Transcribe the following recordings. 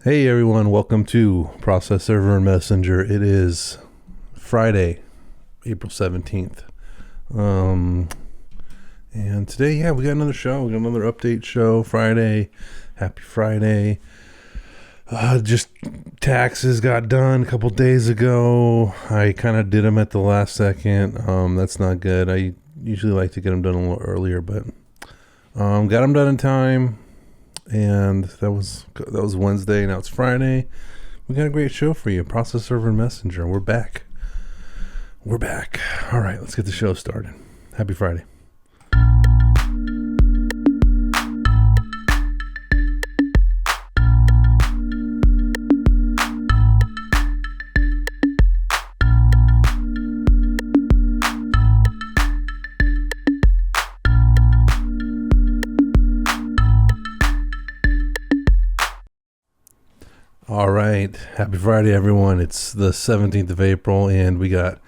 Hey everyone, welcome to Process Server and Messenger. It is Friday, April 17th. And today, we got another show. We got another update show. Friday. Happy Friday. Just taxes got done a couple days ago. I kind of did them at the last second. That's not good. I usually like to get them done a little earlier, but got them done in time. And that was Wednesday. Now it's Friday. We got a great show for you. Process Server and Messenger. We're back. All right, let's get the show started. Happy Friday. All right. Happy Friday, everyone. It's the 17th of April, and we got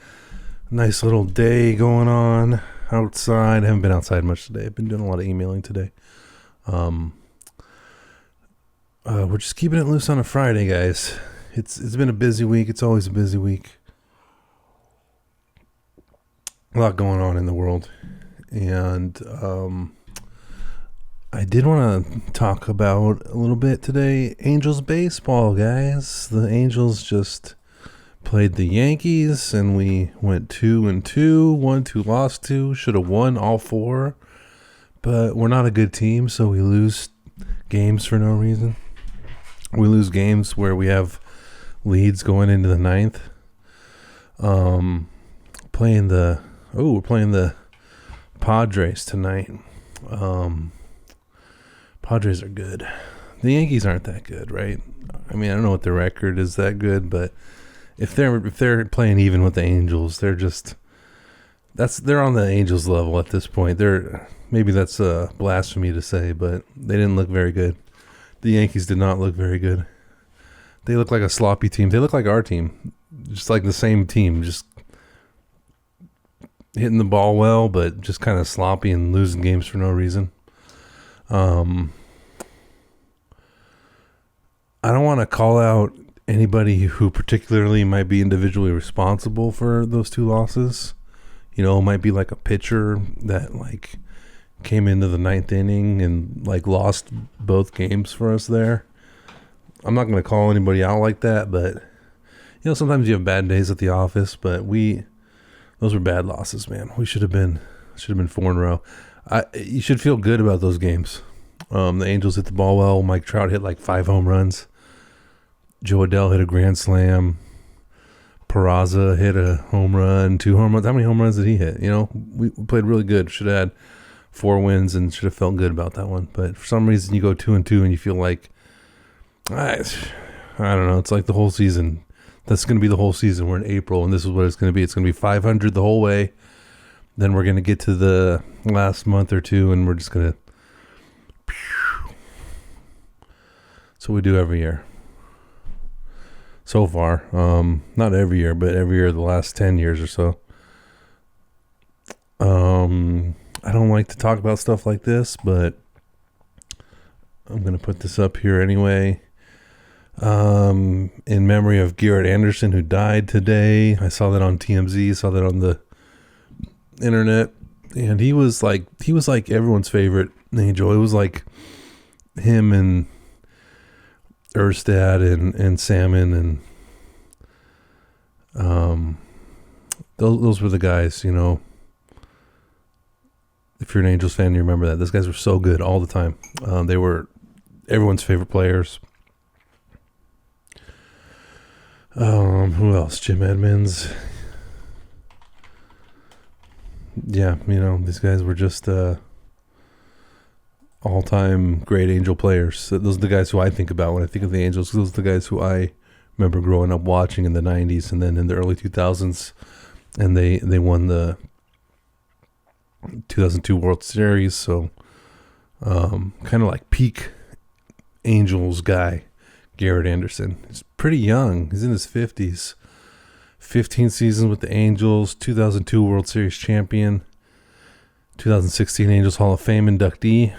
a nice little day going on outside. I haven't been outside much today. I've been doing a lot of emailing today. We're just keeping it loose on a Friday, guys. It's been a busy week. It's always a busy week. A lot going on in the world. And I did want to talk about a little bit today. Angels baseball, guys. The Angels just played the Yankees, and we went 2-2. Won 2, lost 2. Should have won all 4, but we're not a good team, so we lose games for no reason. We lose games where we have leads going into the 9th. We're playing the Padres tonight. Padres are good. The Yankees aren't that good, right? I mean, I don't know what their record is that good, but if they're playing even with the Angels, they're on the Angels level at this point. Maybe that's a blasphemy to say, but they didn't look very good. The Yankees did not look very good. They look like a sloppy team. They look like our team, just like the same team, just hitting the ball well, but just kind of sloppy and losing games for no reason. I don't want to call out anybody who particularly might be individually responsible for those 2 losses. You know, it might be like a pitcher that like came into the 9th inning and like lost both games for us there. I'm not going to call anybody out like that, but you know, sometimes you have bad days at the office, but those were bad losses, man. We should have been 4 in a row. You should feel good about those games. The Angels hit the ball well. Mike Trout hit like 5 home runs. Joe Adell hit a grand slam. Peraza hit a home run, 2 home runs. How many home runs did he hit? You know, we played really good. Should have had 4 wins and should have felt good about that one. But for some reason, you go 2-2 and you feel like, I don't know. It's like the whole season. That's going to be the whole season. We're in April, and this is what it's going to be. It's going to be 500 the whole way. Then we're going to get to the last month or 2, and we're just going to. That's what we do every year. So far, not every year, but every year the last 10 years or so. I don't like to talk about stuff like this, but I'm going to put this up here anyway. In memory of Garret Anderson, who died today. I saw that on TMZ, saw that on the internet, and he was like everyone's favorite Angel. It was like him and Erstad and Salmon, and those were the guys, you know. If you're an Angels fan, you remember that. Those guys were so good all the time. They were everyone's favorite players. Who else? Jim Edmonds. Yeah, you know, these guys were just all-time great Angel players. Those are the guys who I think about when I think of the Angels. Those are the guys who I remember growing up watching in the 90s and then in the early 2000s. And they won the 2002 World Series. So kind of like peak Angels guy, Garret Anderson. He's pretty young. He's in his 50s. 15 seasons with the Angels, 2002 World Series champion, 2016 Angels Hall of Fame inductee,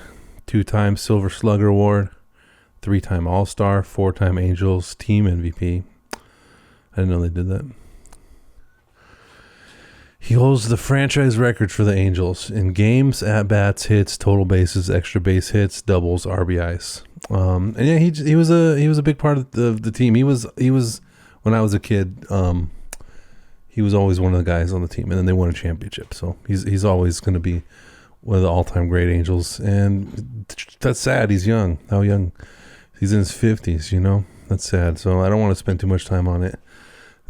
2-time Silver Slugger Award, 3-time All-Star, 4-time Angels team MVP. I didn't know they did that. He holds the franchise record for the Angels in games, at-bats, hits, total bases, extra base hits, doubles, RBIs. And yeah, he was a big part of the team. He was when I was a kid. He was always one of the guys on the team, and then they won a championship. So he's always going to be one of the all-time great Angels. And that's sad. He's young. How young? He's in his 50s. You know, that's sad. So I don't want to spend too much time on it.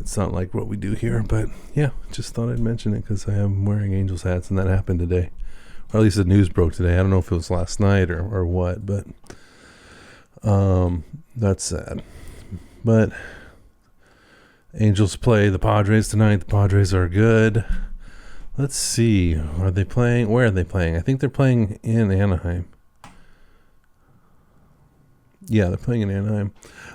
It's not like what we do here, but yeah, just thought I'd mention it because I am wearing Angels hats, and that happened today. Or at least the news broke today. I don't know if it was last night or what, but that's sad. But Angels play the Padres tonight. The Padres are good. Let's see. Are they playing? Where are they playing? I think they're playing in Anaheim. Yeah, they're playing in Anaheim.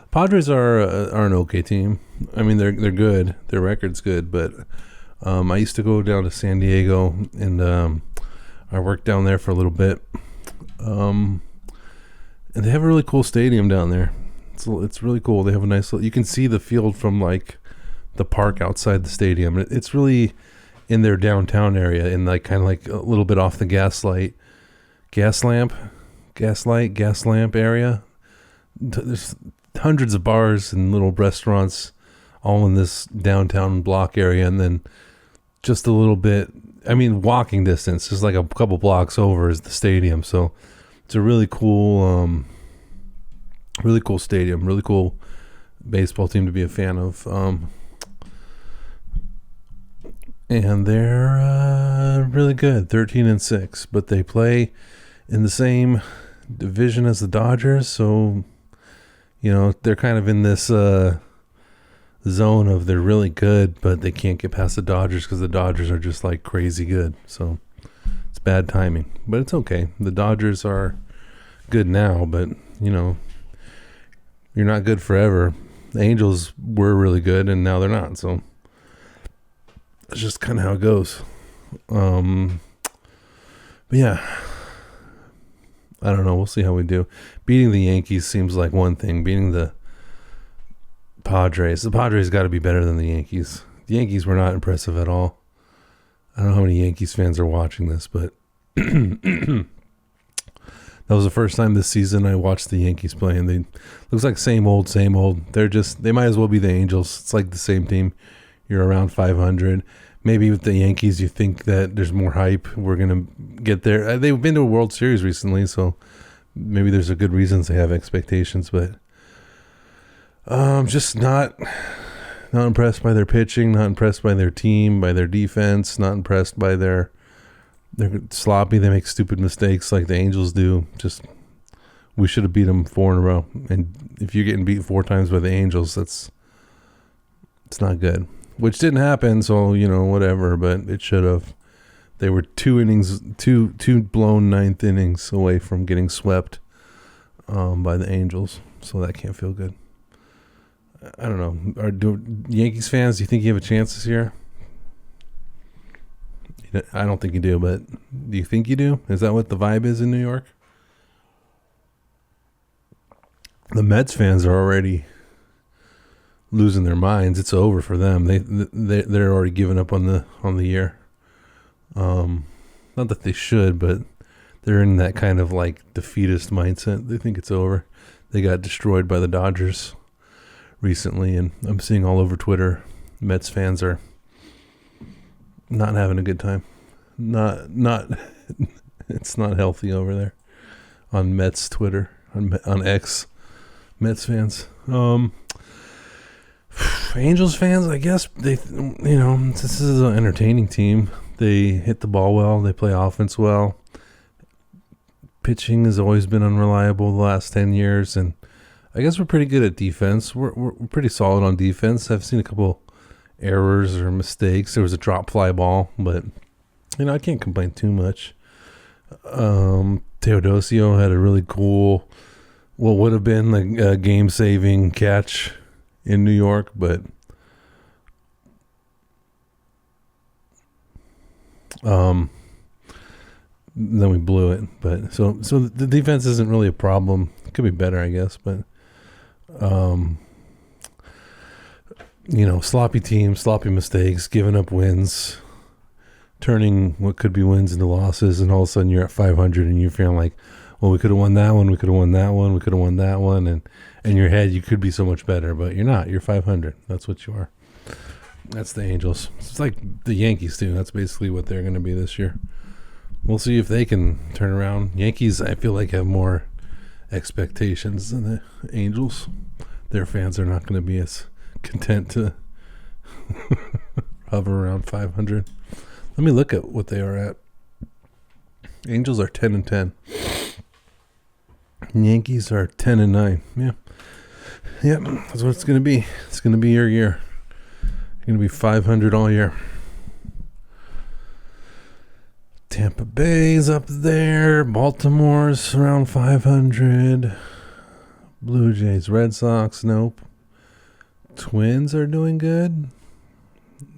Padres are an okay team. I mean, they're good. Their record's good, but I used to go down to San Diego, and I worked down there for a little bit. And they have a really cool stadium down there. It's really cool. They have a nice. You can see the field from like the park outside the stadium. It's really in their downtown area, and like kind of like a little bit off the gas lamp area. There's hundreds of bars and little restaurants all in this downtown block area, and then just a little bit, I mean, walking distance, just like a couple blocks over is the stadium. So it's a really cool stadium, really cool baseball team to be a fan of. And they're really good, 13-6, but they play in the same division as the Dodgers, so you know, they're kind of in this zone of they're really good, but they can't get past the Dodgers because the Dodgers are just like crazy good. So it's bad timing, but it's okay. The Dodgers are good now, but you know, you're not good forever. The Angels were really good, and now they're not. So it's just kind of how it goes. But yeah. I don't know. We'll see how we do. Beating the Yankees seems like one thing. Beating the Padres got to be better than the Yankees. The Yankees were not impressive at all. I don't know how many Yankees fans are watching this, but that was the first time this season I watched the Yankees play, and they looks like same old. They might as well be the Angels. It's like the same team. You're around 500. Maybe with the Yankees, you think that there's more hype. We're going to get there. They've been to a World Series recently, so maybe there's a good reasons they have expectations. But just not impressed by their pitching, not impressed by their team, by their defense, not impressed by they're sloppy. They make stupid mistakes like the Angels do. Just we should have beat them 4 in a row. And if you're getting beat 4 times by the Angels, it's not good. Which didn't happen, so, you know, whatever, but it should have. They were 2 blown 9th innings away from getting swept by the Angels, so that can't feel good. I don't know. Do Yankees fans, do you think you have a chance this year? I don't think you do, but do you think you do? Is that what the vibe is in New York? The Mets fans are already losing their minds. It's over for them. They're already giving up on the year. Not that they should, but they're in that kind of like defeatist mindset. They think it's over. They got destroyed by the Dodgers recently, and I'm seeing all over Twitter Mets fans are not having a good time. Not it's not healthy over there on Mets Twitter, on X. Mets fans. Angels fans, I guess this is an entertaining team. They hit the ball well. They play offense well. Pitching has always been unreliable the last 10 years, and I guess we're pretty good at defense. We're pretty solid on defense. I've seen a couple errors or mistakes. There was a drop fly ball, but I can't complain too much. Teodosio had a really cool, what would have been like a game-saving catch in New York, but then we blew it. But so the defense isn't really a problem. could be better, I guess, but sloppy teams, sloppy mistakes, giving up wins, turning what could be wins into losses, and all of a sudden you're at 500 and you're feeling like, well, we could have won that one, we could have won that one, we could have won that one, and in your head you could be so much better, but you're not. You're 500. That's what you are. That's the Angels. It's like the Yankees too. That's basically what they're going to be this year. We'll see if they can turn around. Yankees, I feel like, have more expectations than the Angels. Their fans are not going to be as content to hover around 500. Let me look at what they are at. Angels are 10-10. Yankees are 10-9. Yeah. Yep, that's what it's going to be. It's going to be your year. You're going to be 500 all year. Tampa Bay's up there. Baltimore's around 500. Blue Jays, Red Sox, nope. Twins are doing good.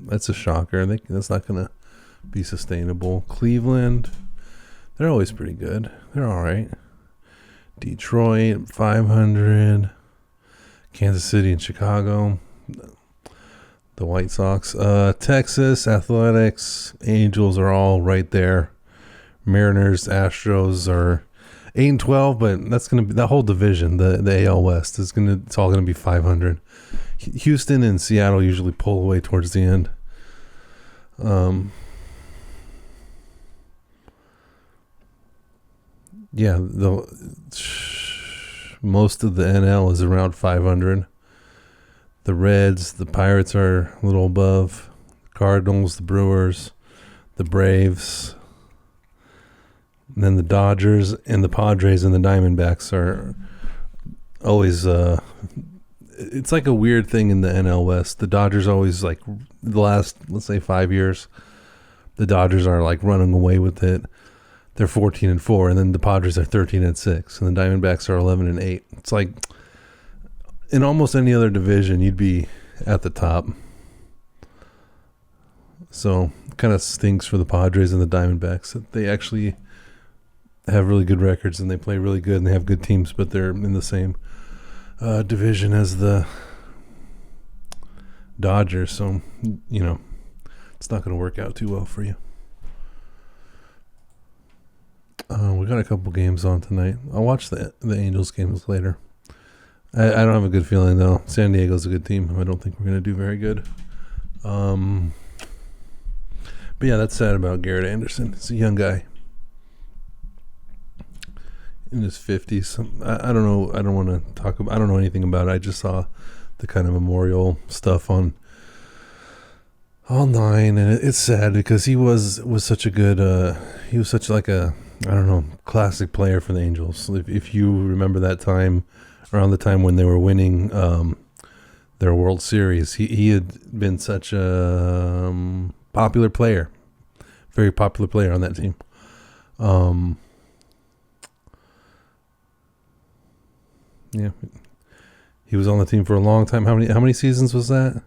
That's a shocker. That's not going to be sustainable. Cleveland, they're always pretty good. They're all right. Detroit, 500. Kansas City and Chicago. The White Sox. Texas, Athletics, Angels are all right there. Mariners, Astros are 8-12, but that's going to be that whole division, the AL West, it's all going to be 500. Houston and Seattle usually pull away towards the end. Most of the NL is around 500. The Reds, the Pirates are a little above. The Cardinals, the Brewers, the Braves. And then the Dodgers and the Padres and the Diamondbacks are always... it's like a weird thing in the NL West. The Dodgers always, like, the last, let's say, 5 years, the Dodgers are, like, running away with it. They're 14-4, and then the Padres are 13-6, and the Diamondbacks are 11-8. It's like... in almost any other division, you'd be at the top. So, it kind of stinks for the Padres and the Diamondbacks that they actually have really good records and they play really good and they have good teams, but they're in the same division as the Dodgers. So, it's not going to work out too well for you. We got a couple games on tonight. I'll watch the Angels games later. I don't have a good feeling, though. San Diego's a good team. I don't think we're going to do very good. But yeah, that's sad about Garret Anderson. He's a young guy in his 50s. I don't know. I don't want to talk about. I don't know anything about it. I just saw the kind of memorial stuff online, and it's sad because he was such a good. He was such like a classic player for the Angels. If you remember that time. Around the time when they were winning their World Series, he had been such a popular player, very popular player on that team. Yeah, he was on the team for a long time. How many seasons was that?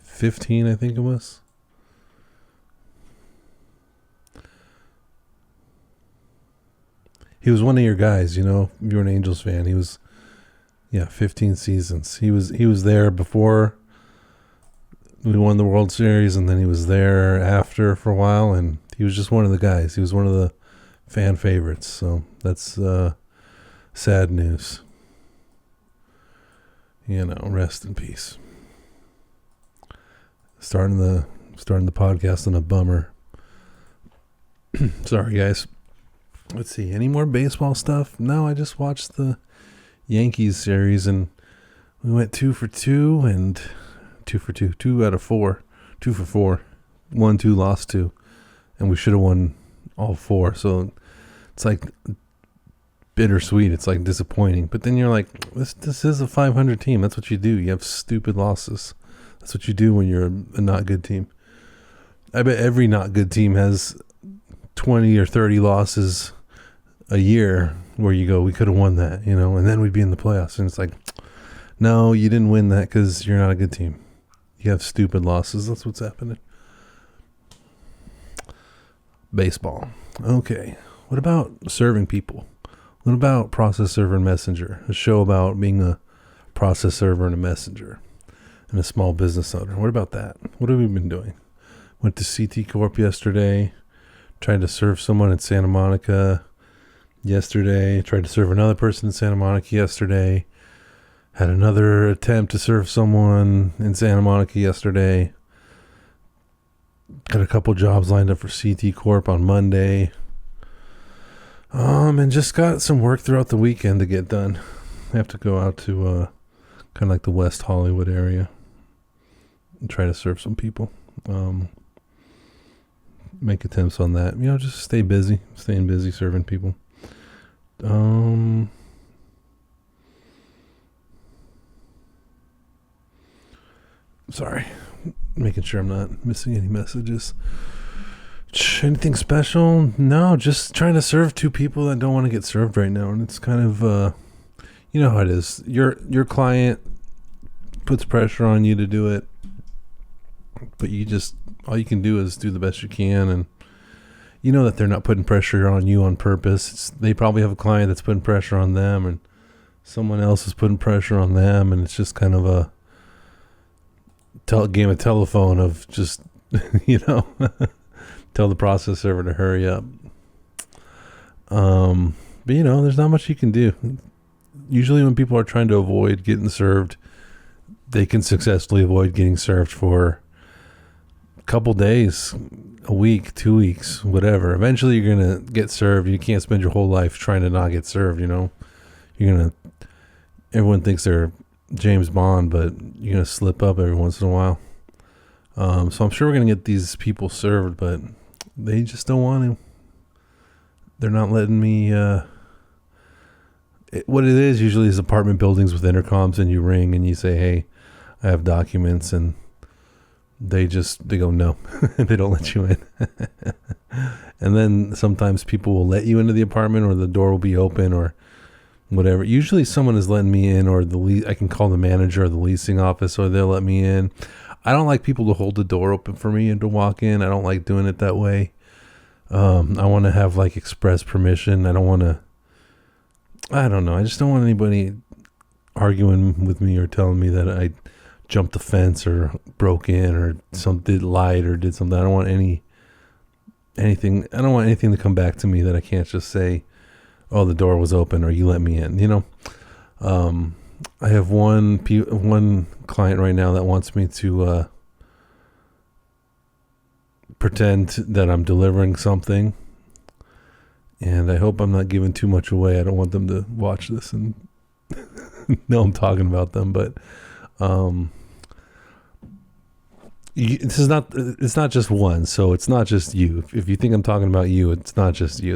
15, I think it was. He was one of your guys, if you're an Angels fan. He was, 15 seasons. He was there before we won the World Series, and then he was there after for a while, and he was just one of the guys. He was one of the fan favorites. So that's sad news. Rest in peace. Starting the podcast on a bummer. Sorry, guys. Let's see, any more baseball stuff? No, I just watched the Yankees series and we went 2 for 2 and 2 for 2, 2 out of 4, 2 for 4, 1, 2, lost 2, and we should have won all 4. So it's like bittersweet. It's like disappointing. But then you're like, this is a 500 team. That's what you do. You have stupid losses. That's what you do when you're a not good team. I bet every not good team has 20 or 30 losses a year where you go, we could have won that, and then we'd be in the playoffs. And it's like, no, you didn't win that because you're not a good team. You have stupid losses. That's what's happening. baseball. Okay. What about serving people? What about process server and messenger? A show about being a process server and a messenger and a small business owner. What about that? What have we been doing? Went to CT Corp yesterday. Tried to serve someone in Santa Monica yesterday. Tried to serve another person in Santa Monica yesterday. Had another attempt to serve someone in Santa Monica yesterday. Got a couple jobs lined up for CT Corp on Monday. And just got some work throughout the weekend to get done. I have to go out to kind of like the West Hollywood area and try to serve some people. Make attempts on that. Just staying busy serving people. Sorry, making sure I'm not missing any messages. Anything special? No, just trying to serve two people that don't want to get served right now. And it's kind of, you know how it is. Your client puts pressure on you to do it, but all you can do is do the best you can. And you know that they're not putting pressure on you on purpose. They probably have a client that's putting pressure on them, and someone else is putting pressure on them. And it's just kind of a game of telephone of just, tell the process server to hurry up. But there's not much you can do. Usually when people are trying to avoid getting served, they can successfully avoid getting served for a couple days, a week, 2 weeks, whatever. Eventually you're going to get served. You can't spend your whole life trying to not get served, everyone thinks they're James Bond, but you're going to slip up every once in a while. So I'm sure we're going to get these people served, but they just don't want to. They're not letting me. What it is usually is apartment buildings with intercoms, and you ring and you say, "Hey, I have documents," and they go no. They don't let you in. And then sometimes people will let you into the apartment, or the door will be open, or whatever. Usually someone is letting me in, or I can call the manager or the leasing office, or they'll let me in. I don't like people to hold the door open for me and to walk in. I don't like doing it that way. I want to have express permission. I don't know. I just don't want anybody arguing with me or telling me that I jumped the fence or broke in or lied or did something. I don't want anything. I don't want anything to come back to me that I can't just say, "Oh, the door was open," or "You let me in." I have one client right now that wants me to pretend that I'm delivering something, and I hope I'm not giving too much away. I don't want them to watch this and know I'm talking about them, but it's not just one, so it's not just you. If you think I'm talking about you, it's not just you.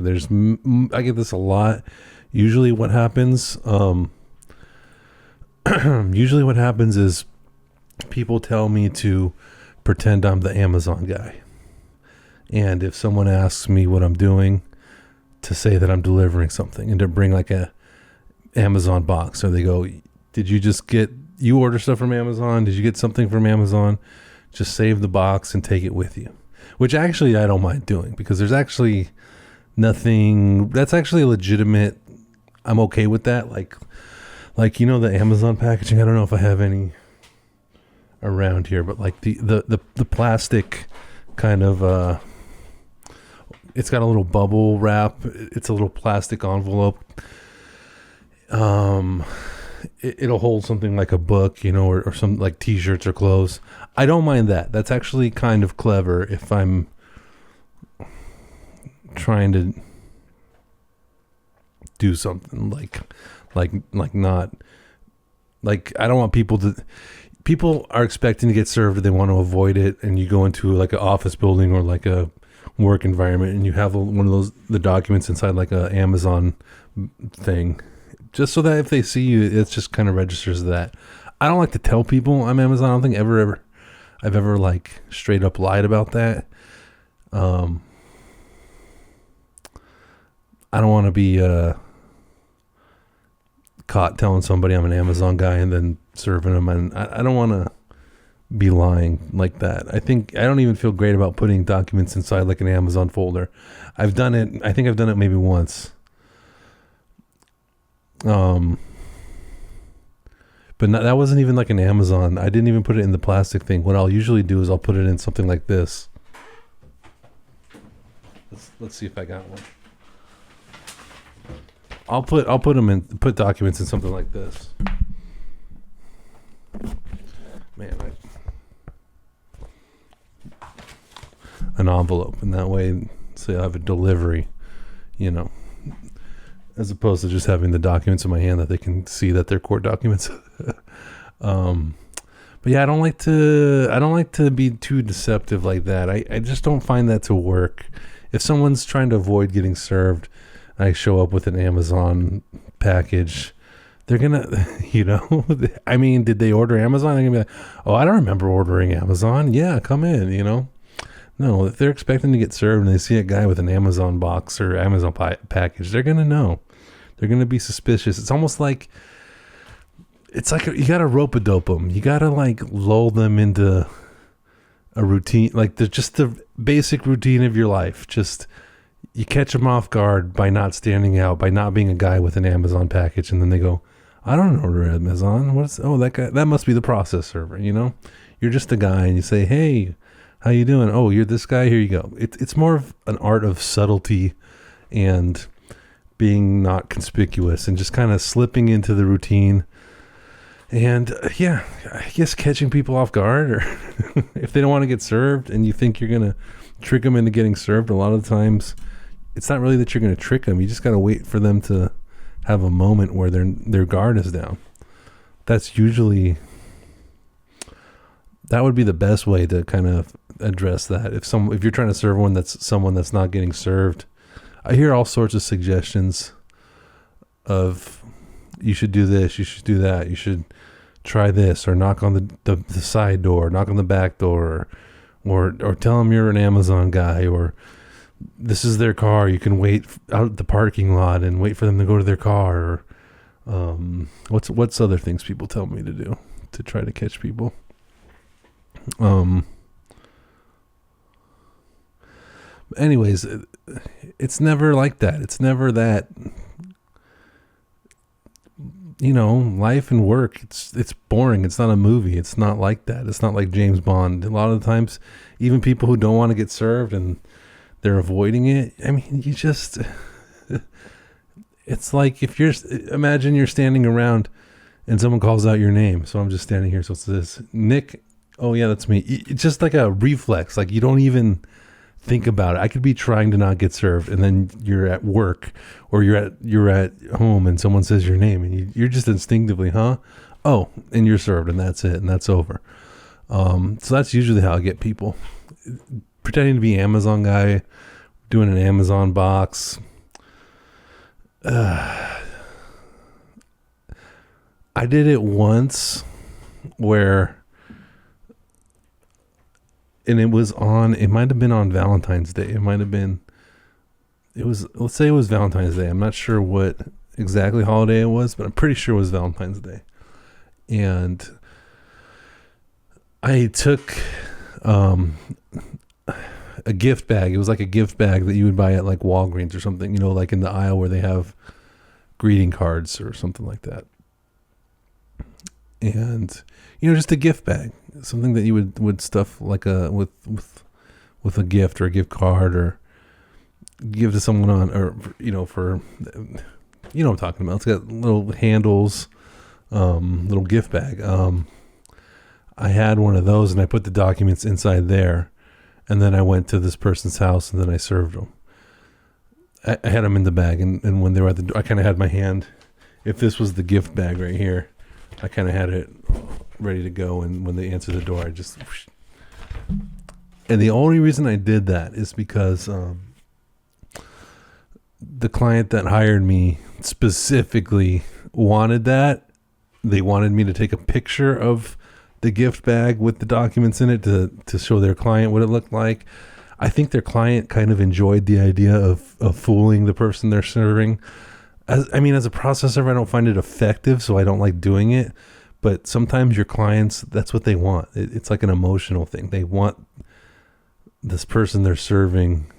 I get this a lot. Usually what happens is people tell me to pretend I'm the Amazon guy. And if someone asks me what I'm doing, to say that I'm delivering something and to bring a Amazon box. Or they go, "Did you order stuff from Amazon? Did you get something from Amazon? Just save the box and take it with you." Which actually I don't mind doing, because there's actually nothing that's actually legitimate. I'm okay with that. The Amazon packaging. I don't know if I have any around here, but the plastic kind of it's got a little bubble wrap. It's a little plastic envelope. It'll hold something like a book, or some t-shirts or clothes. I don't mind that. That's actually kind of clever if I'm trying to do something not I don't want people are expecting to get served and they want to avoid it, and you go into an office building or a work environment and you have one of the documents inside a Amazon thing, just so that if they see you, it just kind of registers that. I don't like to tell people I'm Amazon. I don't think I've ever straight up lied about that. I don't want to be caught telling somebody I'm an Amazon guy and then serving them, and I don't want to be lying like that. I don't even feel great about putting documents inside like an Amazon folder. I've done it. I think I've done it maybe once. But that wasn't even like an Amazon. I didn't even put it in the plastic thing. What I'll usually do is I'll put it in something like this. Let's see if I got one. I'll put documents in something like this. Man, an envelope, and that way, so I have a delivery, as opposed to just having the documents in my hand that they can see that they're court documents. But yeah, I don't like to be too deceptive like that. I just don't find that to work. If someone's trying to avoid getting served, I show up with an Amazon package, they're gonna, I mean, did they order Amazon? They're gonna be like, oh, I don't remember ordering Amazon. Yeah, come in, No, if they're expecting to get served and they see a guy with an Amazon box or Amazon package, they're gonna know. They're gonna be suspicious. It's almost like, you gotta rope-a-dope them. You gotta lull them into a routine, just the basic routine of your life. Just, you catch them off guard by not standing out, by not being a guy with an Amazon package, and then they go, I don't order Amazon. That guy, that must be the process server, You're just a guy, and you say, hey, how you doing? Oh, you're this guy? Here you go. It's more of an art of subtlety and being not conspicuous and just kind of slipping into the routine. And yeah, I guess catching people off guard, or if they don't want to get served and you think you're going to trick them into getting served, a lot of the times it's not really that you're going to trick them. You just got to wait for them to have a moment where their guard is down. That would be the best way to kind of address that. If you're trying to serve someone that's not getting served, I hear all sorts of suggestions of, you should do this, you should do that, you should try this, or knock on the side door, knock on the back door, or tell them you're an Amazon guy, or this is their car, you can wait out at the parking lot and wait for them to go to their car, or what's other things people tell me to do to try to catch people. Anyways, it's never like that. It's never that, life and work, it's boring. It's not a movie. It's not like that. It's not like James Bond. A lot of the times, even people who don't want to get served and they're avoiding it, I mean, it's like imagine you're standing around and someone calls out your name. So I'm just standing here. So it's this, Nick. Oh yeah, that's me. It's just like a reflex. You don't even think about it. I could be trying to not get served, and then you're at work or you're at home and someone says your name, and you're just instinctively, huh? Oh, and you're served, and that's it, and that's over. So that's usually how I get people. Pretending to be Amazon guy, doing an Amazon box. I did it once where, and it might have been on Valentine's Day. Let's say it was Valentine's Day. I'm not sure what exactly holiday it was, but I'm pretty sure it was Valentine's Day. And I took a gift bag. It was like a gift bag that you would buy at Walgreens or something, in the aisle where they have greeting cards or something like that. And, just a gift bag, something that you would stuff with a gift or a gift card, or give to someone on, or, for, what I'm talking about. It's got little handles, little gift bag. I had one of those, and I put the documents inside there, and then I went to this person's house, and then I served them. I had them in the bag, and when they were at the door, I kind of had my hand, if this was the gift bag right here, I kind of had it ready to go, and when they answered the door, I just... And the only reason I did that is because the client that hired me specifically wanted that. They wanted me to take a picture of the gift bag with the documents in it to show their client what it looked like. I think their client kind of enjoyed the idea of fooling the person they're serving. As a processor, I don't find it effective, so I don't like doing it. But sometimes your clients, that's what they want. It's like an emotional thing. They want this person they're serving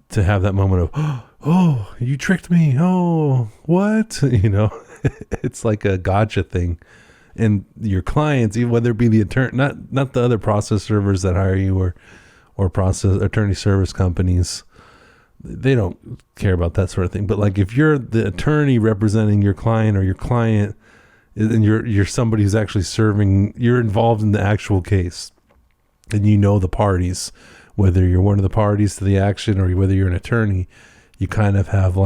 to have that moment of, oh, you tricked me. Oh, what? It's like a gotcha thing. And your clients, even whether it be the attorney, not the other process servers that hire you or process attorney service companies, they don't care about that sort of thing. But like if you're the attorney representing your client, or your client and you're somebody who's actually serving, you're involved in the actual case, and the parties, whether you're one of the parties to the action or whether you're an attorney, you kind of have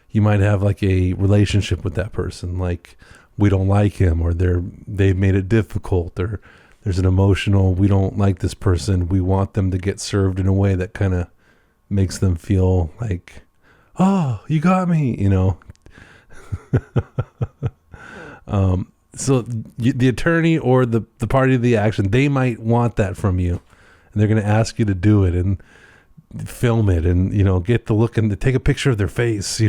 you might have like a relationship with that person. Like, we don't like him, or they've made it difficult, or there's an emotional, we don't like this person. We want them to get served in a way that kind of makes them feel like, oh, you got me, So the attorney or the party of the action, they might want that from you, and they're going to ask you to do it and film it, and get the look and take a picture of their face.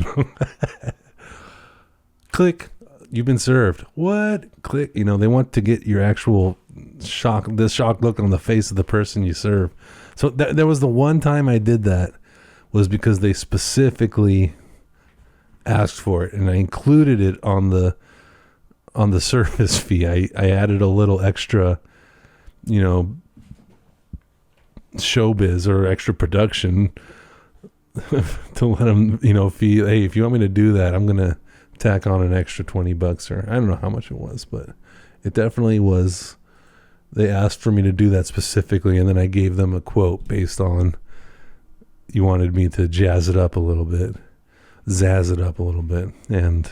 Click, you've been served. What? Click. They want to get your actual shock look on the face of the person you serve. So there was the one time I did that, was because they specifically asked for it, and I included it on the service fee. I added a little extra, showbiz or extra production to let them, feel, hey, if you want me to do that, I'm going to tack on an extra $20, or I don't know how much it was, but it definitely was. They asked for me to do that specifically, and then I gave them a quote based on, you wanted me to zazz it up a little bit, and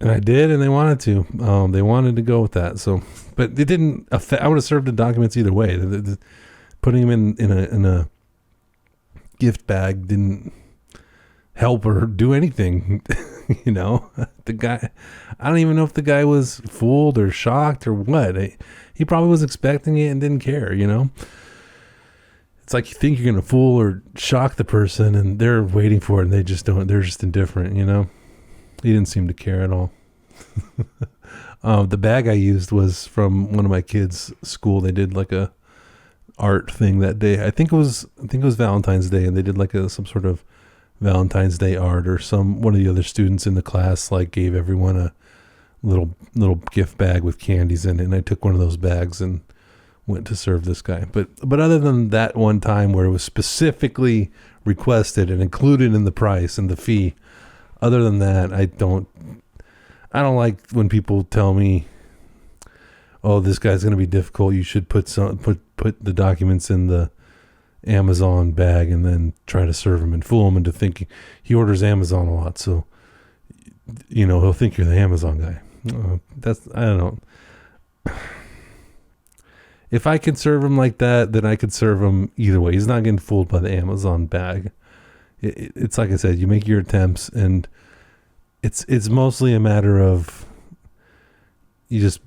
I did, and they wanted to. They wanted to go with that. So, but it didn't affect. I would have served the documents either way. Putting them in a gift bag didn't help or do anything. The guy, I don't even know if the guy was fooled or shocked or what. He probably was expecting it and didn't care. It's like you think you're going to fool or shock the person, and they're waiting for it, and they just don't. They're just indifferent. He didn't seem to care at all. The bag I used was from one of my kids' school. They did like a art thing that day. I think it was Valentine's Day, and they did like some sort of Valentine's Day art, or one of the other students in the class gave everyone a little gift bag with candies in it, and I took one of those bags and went to serve this guy. But other than that one time where it was specifically requested and included in the price and the fee, other than that, I don't like when people tell me, oh, this guy's going to be difficult, you should put the documents in the Amazon bag and then try to serve him and fool him into thinking he orders Amazon a lot, so he'll think you're the Amazon guy. I don't know. If I could serve him like that, then I could serve him either way. He's not getting fooled by the Amazon bag. It's like I said, you make your attempts, and it's mostly a matter of you just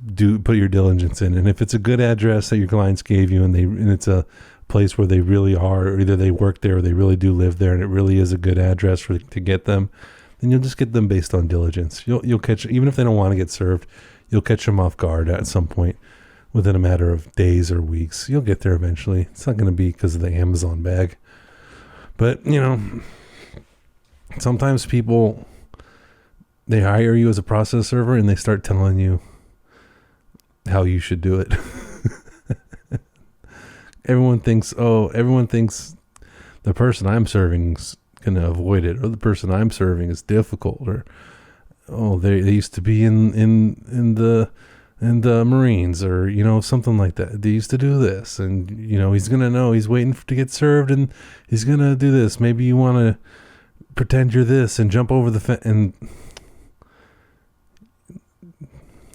put your diligence in. And if it's a good address that your clients gave you, and it's a place where they really are, or either they work there or they really do live there, and it really is a good address to get them, then you'll just get them based on diligence. You'll catch, even if they don't want to get served, you'll catch them off guard at some point within a matter of days or weeks. You'll get there eventually. It's not going to be because of the Amazon bag. But, sometimes people, they hire you as a process server and they start telling you how you should do it. Everyone thinks the person I'm serving is going to avoid it, or the person I'm serving is difficult, or, oh, they used to be in the Marines, or, something like that. They used to do this, and, he's going to know, he's waiting to get served, and he's going to do this. Maybe you want to pretend you're this and jump over the fence. And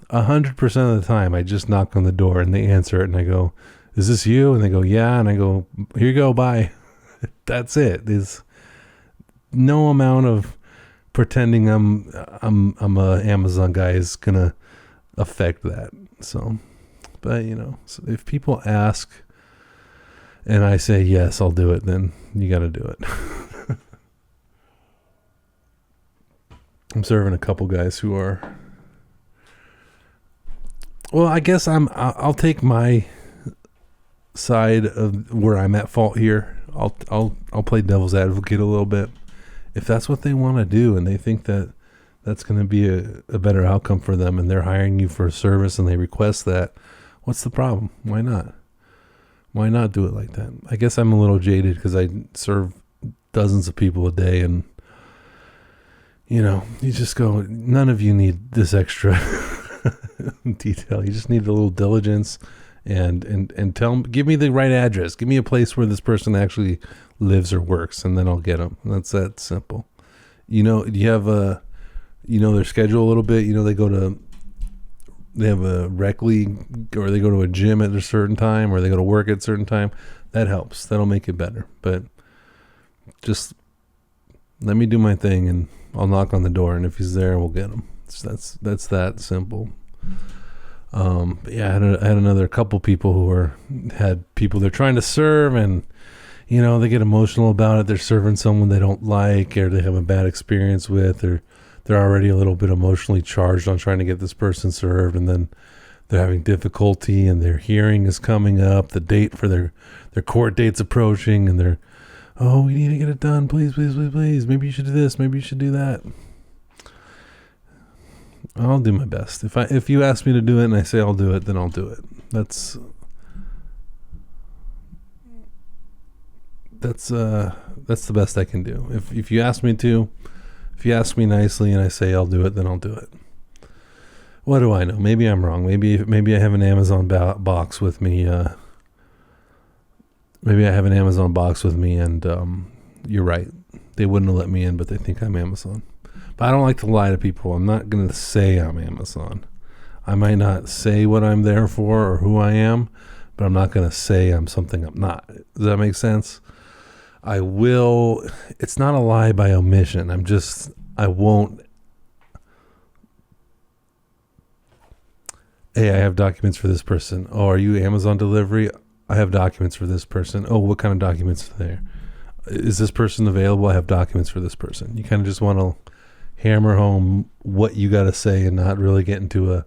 100% of the time, I just knock on the door and they answer it, and I go, "Is this you?" And they go, "Yeah." And I go, "Here you go, bye." That's it. There's no amount of pretending I'm a Amazon guy is gonna affect that. So, but so if people ask and I say yes, I'll do it, then you got to do it. I'm serving a couple guys who are. Well, I guess I'll take my side of where I'm at fault here. I'll play devil's advocate a little bit. If that's what they want to do and they think that that's going to be a better outcome for them and they're hiring you for a service and they request that, what's the problem? Why not? Why not do it like that? I guess I'm a little jaded because I serve dozens of people a day, and you just go, none of you need this extra detail. You just need a little diligence and tell them, give me the right address. Give me a place where this person actually lives or works, and then I'll get them. That's that simple. You have their schedule a little bit. They have a rec league, or they go to a gym at a certain time, or they go to work at a certain time. That helps. That'll make it better. But just let me do my thing, and I'll knock on the door, and if he's there, we'll get him. That's that simple. But yeah, I had another couple people who had people they're trying to serve, and they get emotional about it. They're serving someone they don't like, or they have a bad experience with, or they're already a little bit emotionally charged on trying to get this person served, and then they're having difficulty, and their hearing is coming up, the date for their court date's approaching, and they're, oh, we need to get it done, please, please, please, please. Maybe you should do this, maybe you should do that. I'll do my best. If you ask me to do it and I say I'll do it, then I'll do it. That's the best I can do. If you ask me to, if you ask me nicely and I say I'll do it, then I'll do it. What do I know? Maybe I'm wrong. Maybe I have an Amazon box with me. Maybe I have an Amazon box with me, and you're right. They wouldn't have let me in, but they think I'm Amazon. But I don't like to lie to people. I'm not going to say I'm Amazon. I might not say what I'm there for or who I am, but I'm not going to say I'm something I'm not. Does that make sense? I will. It's not a lie by omission. I won't. Hey, I have documents for this person. Oh, are you Amazon delivery? I have documents for this person. Oh, what kind of documents are there? Is this person available? I have documents for this person. You kind of just want to hammer home what you got to say and not really get into a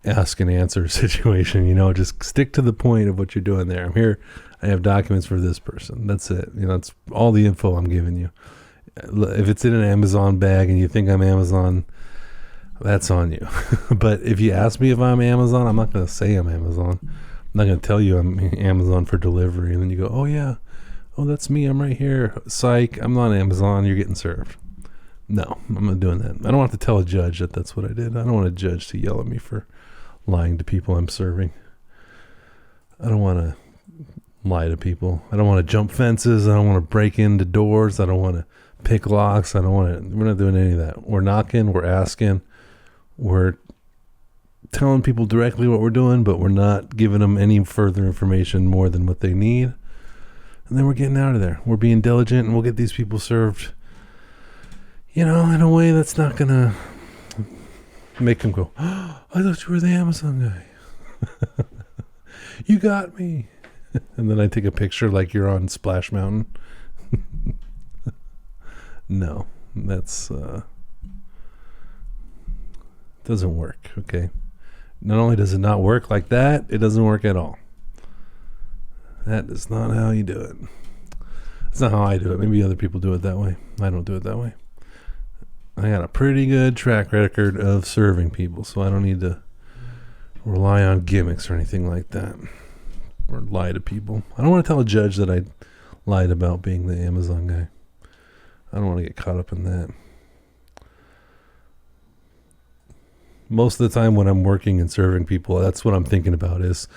ask and answer situation. Just stick to the point of what you're doing there. I'm here. I have documents for this person. That's it. That's all the info I'm giving you. If it's in an Amazon bag and you think I'm Amazon, that's on you. But if you ask me if I'm Amazon, I'm not going to say I'm Amazon. I'm not going to tell you I'm Amazon for delivery. And then you go, oh yeah, oh that's me. I'm right here. Psych. I'm not Amazon. You're getting served. No, I'm not doing that. I don't have to tell a judge that that's what I did. I don't want a judge to yell at me for lying to people I'm serving. I don't want to lie to people. I don't want to jump fences. I don't want to break into doors. I don't want to pick locks. We're not doing any of that. We're knocking. We're asking. We're telling people directly what we're doing, but we're not giving them any further information more than what they need. And then we're getting out of there. We're being diligent, and we'll get these people served, in a way that's not going to make them go, oh, I thought you were the Amazon guy. You got me. And then I take a picture like you're on Splash Mountain. No, that's doesn't work. Okay. Not only does it not work like that, it doesn't work at all. That is not how you do it. That's not how I do it. Maybe other people do it that way. I don't do it that way. I got a pretty good track record of serving people, so I don't need to rely on gimmicks or anything like that, or lie to people. I don't want to tell a judge that I lied about being the Amazon guy. I don't want to get caught up in that. Most of the time when I'm working and serving people, that's what I'm thinking about is,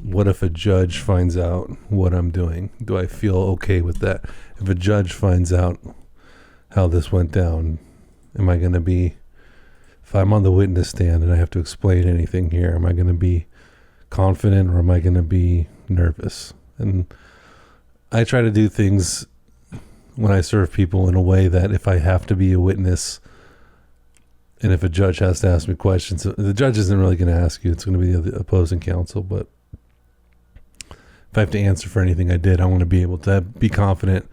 what if a judge finds out what I'm doing? Do I feel okay with that? If a judge finds out how this went down, am I going to be, if I'm on the witness stand and I have to explain anything here, am I going to be confident or am I going to be nervous? And I try to do things when I serve people in a way that if I have to be a witness and if a judge has to ask me questions, the judge isn't really going to ask you. It's going to be the opposing counsel. But if I have to answer for anything I did, I want to be able to be confident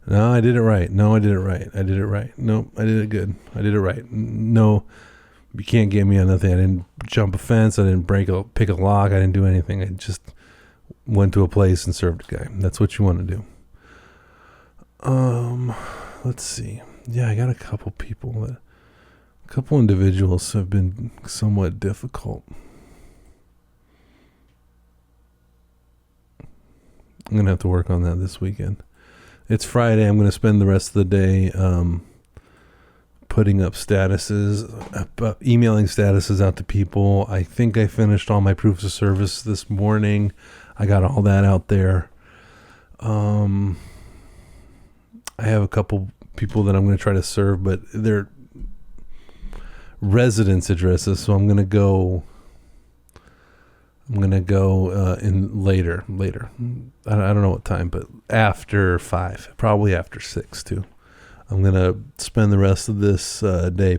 No, I did it right. No, I did it right. I did it right. No, I did it good. I did it right. No, you can't get me on nothing. I didn't jump a fence. I didn't pick a lock. I didn't do anything. I just went to a place and served a guy. That's what you want to do. Let's see. Yeah, I got a couple individuals have been somewhat difficult. I'm going to have to work on that this weekend. It's Friday. I'm going to spend the rest of the day putting up statuses, emailing statuses out to people. I think I finished all my proofs of service this morning. I got all that out there. I have a couple people that I'm going to try to serve, but they're residence addresses, so I'm going to go in later. I don't know what time, but after 5, probably after 6 too. I'm going to spend the rest of this day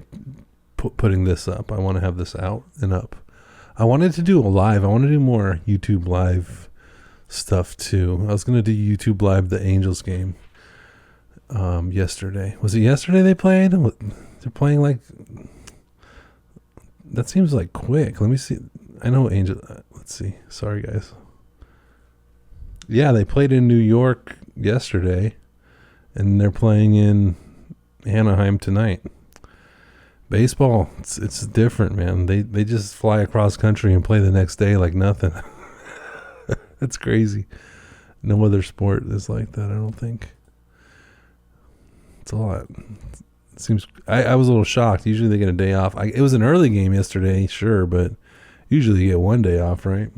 putting this up. I want to have this out and up. I wanted to do a live. I want to do more YouTube live stuff too. I was going to do YouTube live the Angels game yesterday. Was it yesterday they played? They're playing like... That seems like quick. Let me see. I know Angel... Let's see. Sorry, guys. Yeah, they played in New York yesterday, and they're playing in Anaheim tonight. Baseball, it's different, man. They just fly across country and play the next day like nothing. That's crazy. No other sport is like that, I don't think. It's a lot. It seems... I was a little shocked. Usually they get a day off. It was an early game yesterday, sure, but usually you get one day off, right?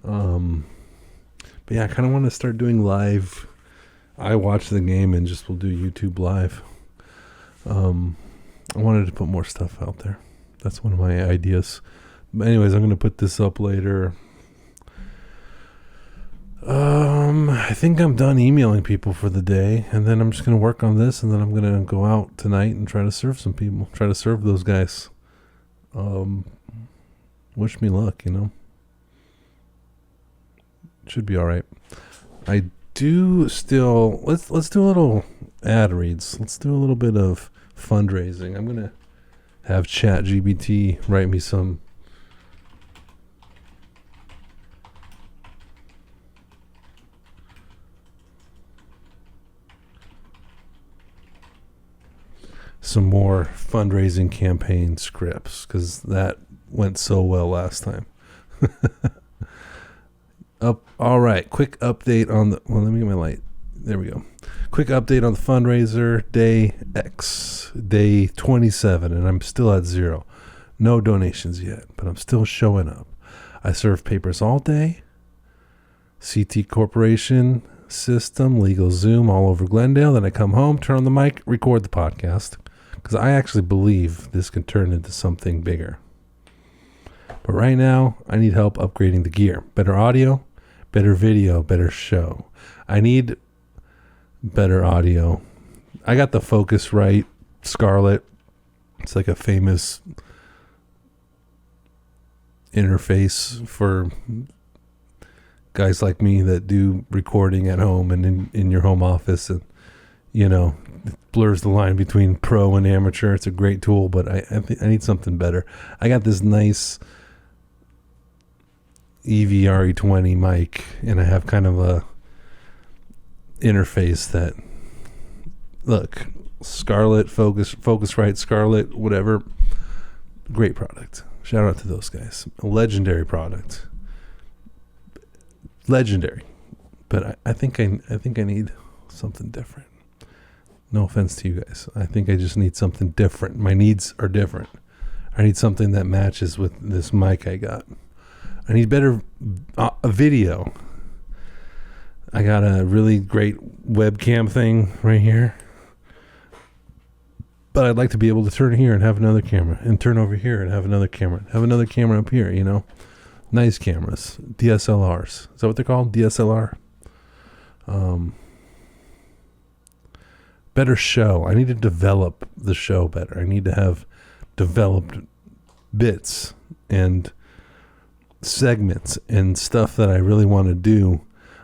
But yeah, I kind of want to start doing live. I watch the game and just will do YouTube live. I wanted to put more stuff out there. That's one of my ideas. But anyways, I'm going to put this up later. I think I'm done emailing people for the day, and then I'm just going to work on this, and then I'm going to go out tonight and try to serve some people. Try to serve those guys. Wish me luck, Should be all right. I do still... Let's do a little ad reads. Let's do a little bit of fundraising. I'm going to have ChatGPT write me some... some more fundraising campaign scripts, because that went so well last time. All right, quick update on the... Well, let me get my light. There we go. Quick update on the fundraiser. Day X, day 27, and I'm still at 0. No donations yet, but I'm still showing up. I serve papers all day. CT Corporation system, legal Zoom all over Glendale. Then I come home, turn on the mic, record the podcast, because I actually believe this can turn into something bigger. But right now, I need help upgrading the gear. Better audio, better video, better show. I need better audio. I got the Focusrite Scarlett. It's like a famous interface for guys like me that do recording at home and in your home office. And, it blurs the line between pro and amateur. It's a great tool, but I need something better. I got this nice EVRE20 mic, and I have kind of a interface that, look, Scarlett, Focusrite Scarlett, whatever, great product. Shout out to those guys. A legendary product. Legendary. But I think I need something different. No offense to you guys. I think I just need something different. My needs are different. I need something that matches with this mic I got. I need better a video. I got a really great webcam thing right here. But I'd like to be able to turn here and have another camera, and turn over here and have another camera, have another camera up here, Nice cameras. DSLRs. Is that what they're called? DSLR? Better show. I need to develop the show better. I need to have developed bits and segments and stuff that I really want to do.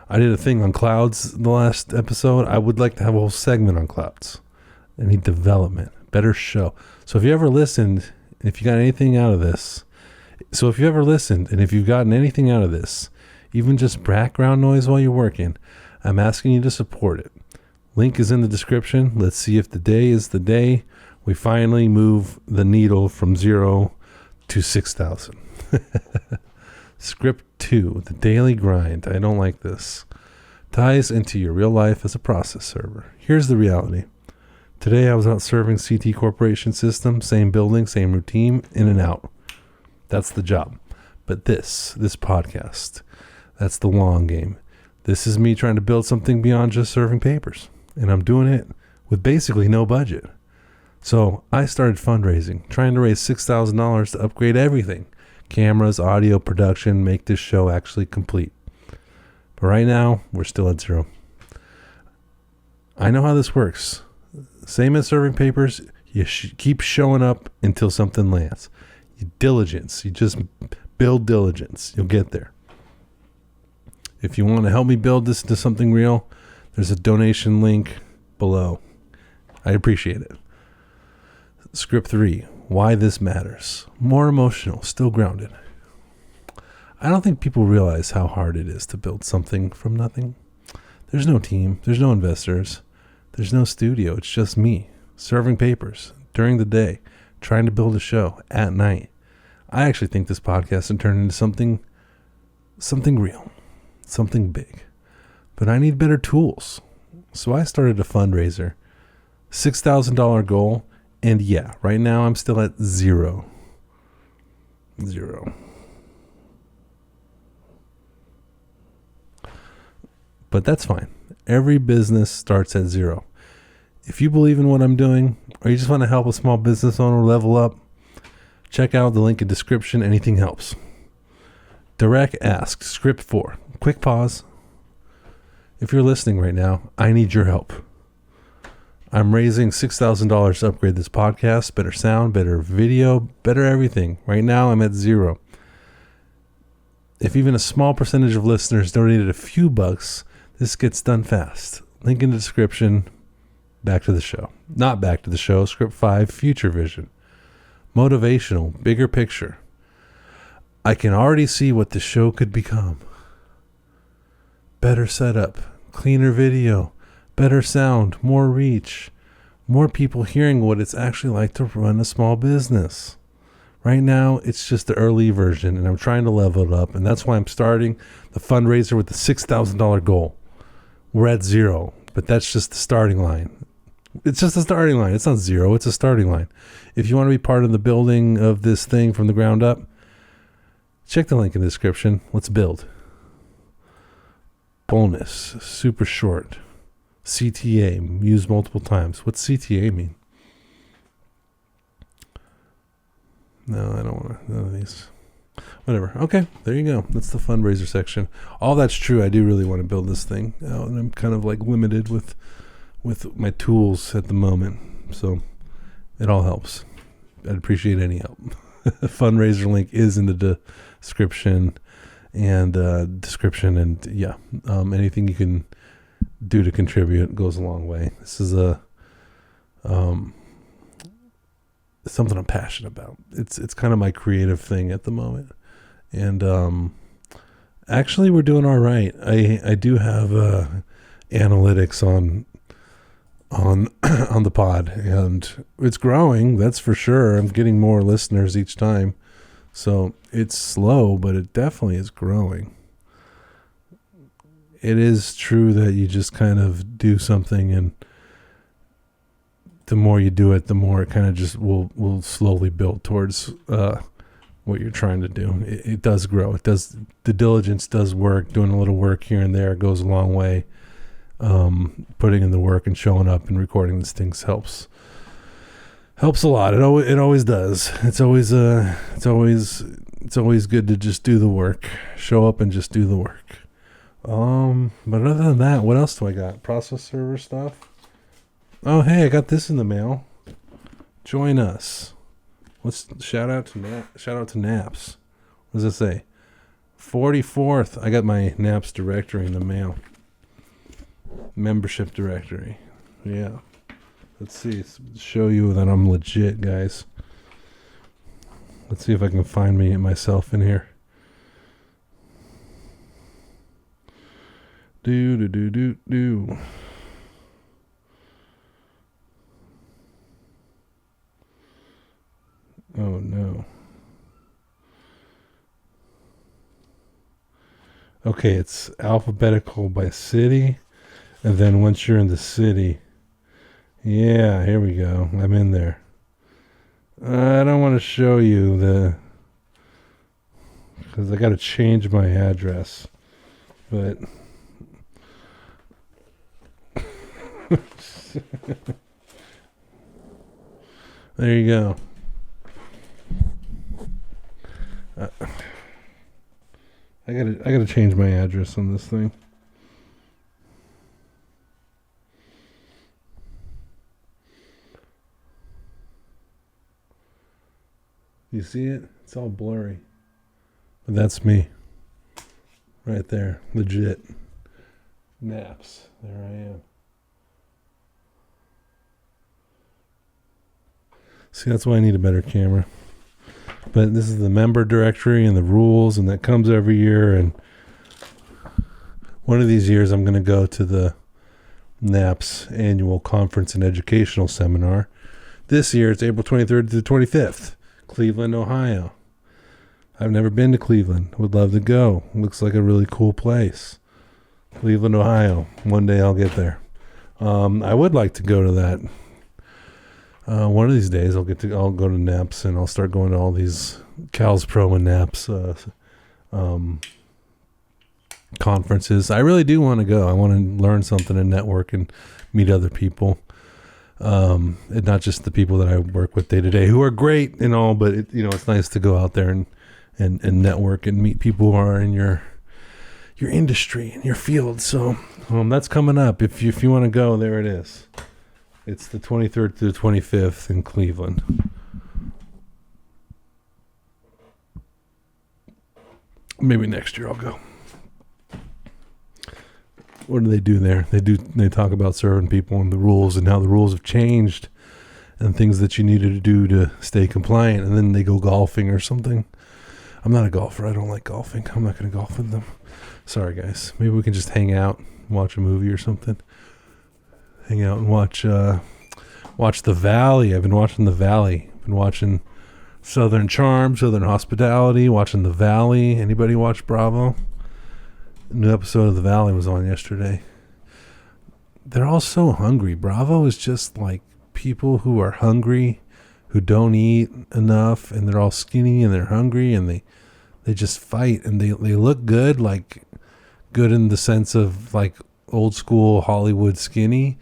I did a thing on clouds the last episode. I would like to have a whole segment on clouds. I need development, better show. So if you ever listened, if you got anything out of this, and if you've gotten anything out of this, even just background noise while you're working, I'm asking you to support it. Link is in the description. Let's see if the day is the day we finally move the needle from 0 to 6,000. Script 2, the daily grind. I don't like this. Ties into your real life as a process server. Here's the reality. Today I was out serving CT Corporation system, same building, same routine, in and out. That's the job. But this podcast, that's the long game. This is me trying to build something beyond just serving papers. And I'm doing it with basically no budget. So I started fundraising, trying to raise $6,000 to upgrade everything. Cameras, audio, production, make this show actually complete. But right now, we're still at 0. I know how this works. Same as serving papers, you keep showing up until something lands. You diligence. You just build diligence. You'll get there. If you want to help me build this into something real, there's a donation link below. I appreciate it. Script 3, why this matters. More emotional, still grounded. I don't think people realize how hard it is to build something from nothing. There's no team. There's no investors. There's no studio. It's just me, serving papers during the day, trying to build a show at night. I actually think this podcast can turn into something real, something big. But I need better tools. So I started a fundraiser, $6,000 goal. And yeah, right now I'm still at 0. But that's fine. Every business starts at 0. If you believe in what I'm doing, or you just want to help a small business owner level up, check out the link in description. Anything helps. Direct ask, script 4. Quick pause. If you're listening right now, I need your help. I'm raising $6,000 to upgrade this podcast. Better sound, better video, better everything. Right now, I'm at 0. If even a small percentage of listeners donated a few bucks, this gets done fast. Link in the description. Back to the show. Not back to the show. Script 5, future vision. Motivational, bigger picture. I can already see what the show could become. Better setup, cleaner video, better sound, more reach, more people hearing what it's actually like to run a small business. Right now, it's just the early version, and I'm trying to level it up, and that's why I'm starting the fundraiser with the $6,000 goal. We're at 0, but that's just the starting line. It's just a starting line. It's not 0. It's a starting line. If you want to be part of the building of this thing from the ground up, check the link in the description. Let's build. Bonus, super short. CTA, used multiple times. What's CTA mean? No, I don't want to. None of these. Whatever. Okay, there you go. That's the fundraiser section. All that's true. I do really want to build this thing out, and I'm kind of like limited with my tools at the moment. So it all helps. I'd appreciate any help. Fundraiser link is in the description and yeah, anything you can do to contribute goes a long way. This is something I'm passionate about. It's kind of my creative thing at the moment. And actually we're doing all right. I do have analytics on the pod, and it's growing, that's for sure. I'm getting more listeners each time. So it's slow, but it definitely is growing. It is true that you just kind of do something, and the more you do it, the more it kind of just will slowly build towards what you're trying to do. It does grow. It does. The diligence does work. Doing a little work here and there goes a long way. Putting in the work and showing up and recording these things helps a lot. It always does. It's always good to just do the work. Show up and just do the work. But other than that, what else do I got? Process server stuff. Oh, hey, I got this in the mail. Join us. Let's shout out to Naps. What does it say? 44th. I got my NAPS directory in the mail. Membership directory. Yeah. Let's see. Show you that I'm legit, guys. Let's see if I can find myself in here. Do. Oh no. Okay, it's alphabetical by city, and then once you're in the city, yeah, here we go. I'm in there. I don't want to show you because I got to change my address, but there you go. I gotta change my address on this thing. You see it? It's all blurry. But that's me. Right there. Legit. Naps. There I am. See, that's why I need a better camera. But this is the member directory and the rules, and that comes every year. And one of these years, I'm going to go to the NAPS annual conference and educational seminar. This year, it's April 23rd to the 25th, Cleveland, Ohio. I've never been to Cleveland. Would love to go. Looks like a really cool place. Cleveland, Ohio. One day I'll get there. I would like to go to that. One of these days I'll go to NAPS and I'll start going to all these Cal's Pro and NAPS conferences. I really do want to go. I want to learn something and network and meet other people. And not just the people that I work with day to day, who are great and all, but it's nice to go out there and network and meet people who are in your industry and your field. So that's coming up. If you want to go, there it is. It's the 23rd to the 25th in Cleveland. Maybe next year I'll go. What do they do there? They talk about serving people and the rules and how the rules have changed and things that you needed to do to stay compliant. And then they go golfing or something. I'm not a golfer. I don't like golfing. I'm not going to golf with them. Sorry, guys. Maybe we can just hang out, watch a movie or something. Hang out and watch The Valley. I've been watching The Valley. I've been watching Southern Charm, Southern Hospitality, watching The Valley. Anybody watch Bravo? A new episode of The Valley was on yesterday. They're all so hungry. Bravo is just like people who are hungry, who don't eat enough, and they're all skinny and they're hungry, and they just fight, and they look good, like good in the sense of like old school Hollywood skinny,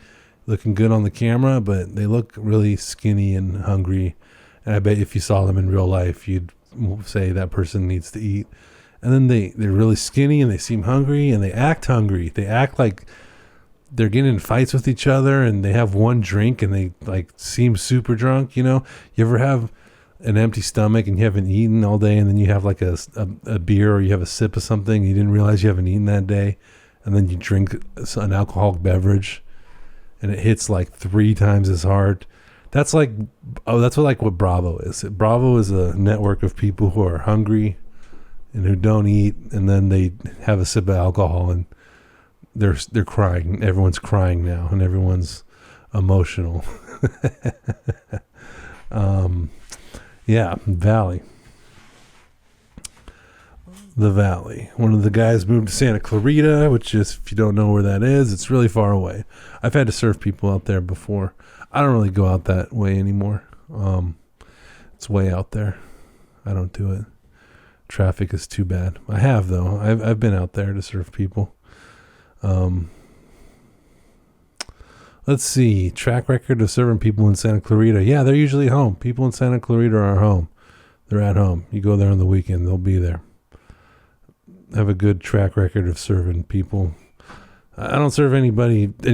looking good on the camera, but they look really skinny and hungry. And I bet if you saw them in real life, you'd say that person needs to eat. And then they're really skinny and they seem hungry and they act hungry. They act like they're getting in fights with each other, and they have one drink and they like seem super drunk. You ever have an empty stomach and you haven't eaten all day, and then you have like a beer or you have a sip of something, you didn't realize you haven't eaten that day, and then you drink an alcoholic beverage and it hits like 3 times as hard. That's like what Bravo is. Bravo is a network of people who are hungry and who don't eat, and then they have a sip of alcohol and they're crying. Everyone's crying now, and everyone's emotional. Yeah, Valley. The Valley. One of the guys moved to Santa Clarita, which is, if you don't know where that is, it's really far away. I've had to serve people out there before. I don't really go out that way anymore. It's way out there. I don't do it. Traffic is too bad. I have, though. I've been out there to serve people. Let's see. Track record of serving people in Santa Clarita. Yeah, they're usually home. People in Santa Clarita are home. They're at home. You go there on the weekend, they'll be there. I have a good track record of serving people. I don't serve any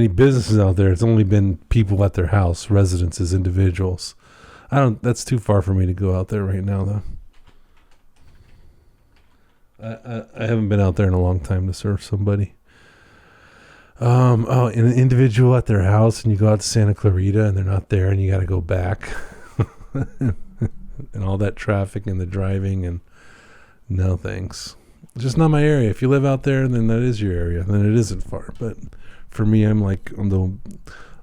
businesses out there. It's only been people at their house, residences, individuals. That's too far for me to go out there right now, though. I haven't been out there in a long time to serve somebody. An individual at their house, and you go out to Santa Clarita, and they're not there, and you got to go back, and all that traffic and the driving, and no thanks. It's just not my area. If you live out there, then that is your area. Then it isn't far. But for me, I'm like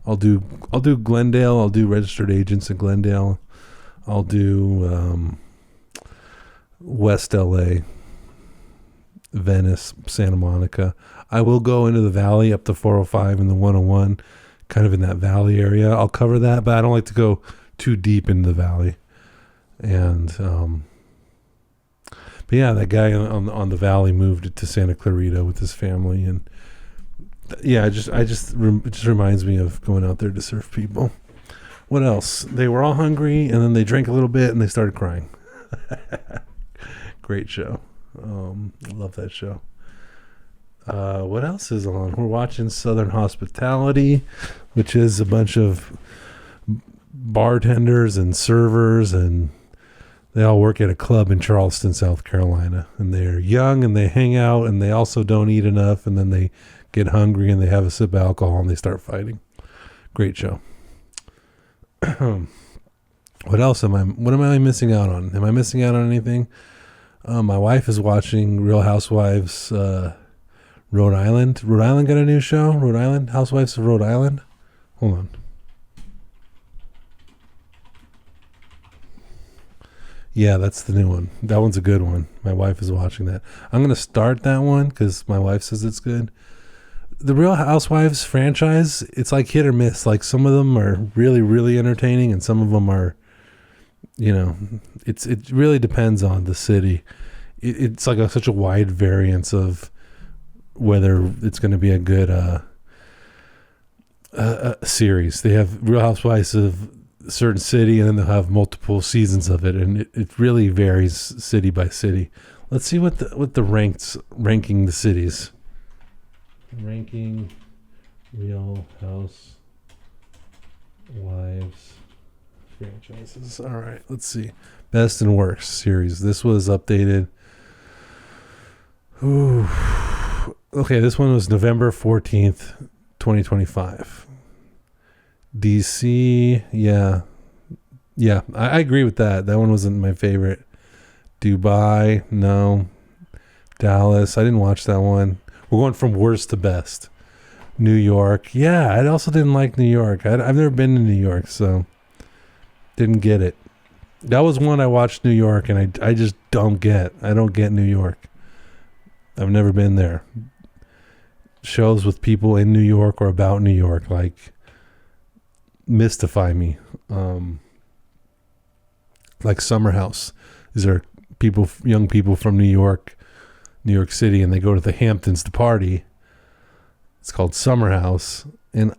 I'll do Glendale. I'll do registered agents in Glendale. I'll do West LA, Venice, Santa Monica. I will go into the valley up to 405 and the 101, kind of in that valley area. I'll cover that, but I don't like to go too deep into the valley. And but yeah, that guy on the valley moved to Santa Clarita with his family, and yeah, it just reminds me of going out there to serve people. What else? They were all hungry, and then they drank a little bit, and they started crying. Great show. I love that show. What else is on? We're watching Southern Hospitality, which is a bunch of bartenders and servers, and they all work at a club in Charleston, South Carolina. And they're young, and they hang out, and they also don't eat enough, and then they get hungry, and they have a sip of alcohol, and they start fighting. Great show. What else what am I missing out on? Am I missing out on anything? My wife is watching Real Housewives, Rhode Island. Rhode Island got a new show? Rhode Island? Housewives of Rhode Island? Hold on. Yeah, that's the new one. That one's a good one. My wife is watching that. I'm going to start that one because my wife says it's good. The Real Housewives franchise, it's like hit or miss. Like some of them are really, really entertaining, and some of them are, it really depends on the city. It's like such a wide variance of whether it's going to be a good series. They have Real Housewives of a certain city, and then they'll have multiple seasons of it, and it really varies city by city. Let's see what the ranking the cities. Ranking Real Housewives franchises. All right, let's see. Best and worst series. This was updated. Ooh. Okay, this one was November 14th, 2025. DC, yeah. Yeah, I agree with that. That one wasn't my favorite. Dubai, no. Dallas, I didn't watch that one. We're going from worst to best. New York, yeah, I also didn't like New York. I've never been to New York, so didn't get it. That was one I watched New York, and I just don't get. I don't get New York. I've never been there. Shows with people in New York or about New York, like, mystify me. Like Summer House. These are young people from New York City, and they go to the Hamptons to party. It's called Summer House, and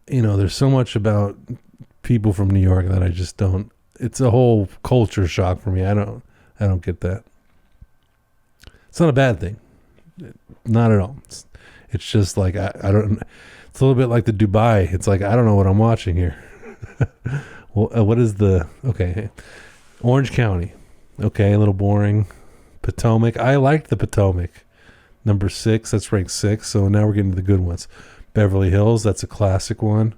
there's so much about people from New York that I just don't. It's a whole culture shock for me. I don't get that. It's not a bad thing, not at all. It's just like I don't. It's a little bit like the Dubai. It's like I don't know what I'm watching here. Well, what is okay? Orange County. Okay, a little boring. Potomac. I liked the Potomac. Number 6. That's ranked 6. So now we're getting to the good ones. Beverly Hills. That's a classic one.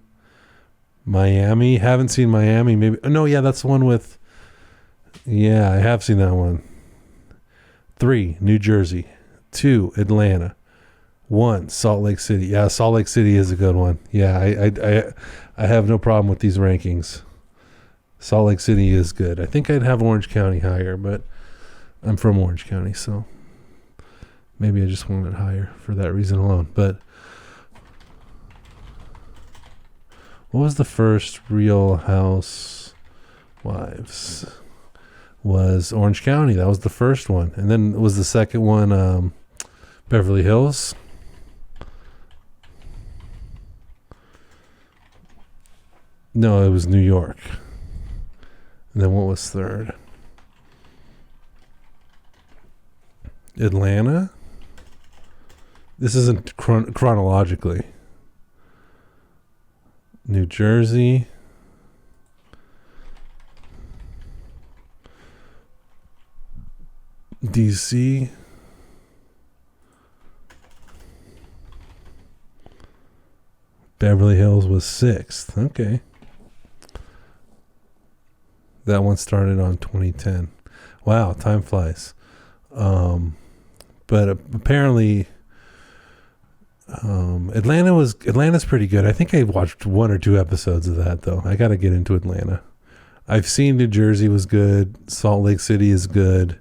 Miami. Haven't seen Miami. Maybe. No, yeah, that's the one with. Yeah, I have seen that one. 3. New Jersey. 2. Atlanta. 1. Salt Lake City. Yeah, Salt Lake City is a good one. Yeah, I have no problem with these rankings. Salt Lake City is good. I think I'd have Orange County higher, but I'm from Orange County, so maybe I just want it higher for that reason alone. But what was the first Real Housewives? Was Orange County. That was the first one. And then was the second one Beverly Hills? No, it was New York. And then what was third? Atlanta? This isn't chronologically. New Jersey. DC. Beverly Hills was 6th. Okay. That one started on 2010. Wow, time flies. But apparently Atlanta's pretty good. I think I watched 1 or 2 episodes of that, though. I got to get into Atlanta. I've seen New Jersey was good. Salt Lake City is good.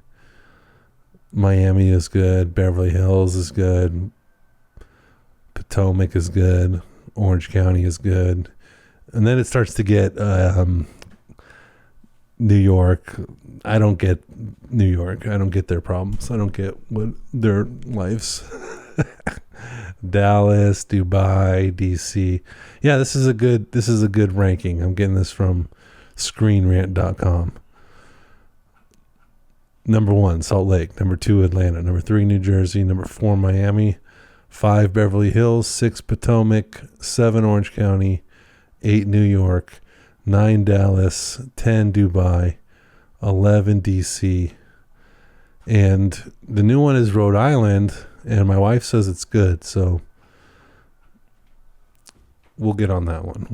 Miami is good. Beverly Hills is good. Potomac is good. Orange County is good. And then it starts to get New York. I don't get New York. I don't get their problems. I don't get what their lives. Dallas, Dubai, DC. Yeah, this is a good ranking. I'm getting this from ScreenRant.com. Number 1, Salt Lake. Number 2, Atlanta. Number 3, New Jersey. Number 4, Miami. 5, Beverly Hills. 6, Potomac. 7, Orange County. 8, New York. 9, Dallas. 10, Dubai. 11, DC. And the new one is Rhode Island, and my wife says it's good, so we'll get on that one.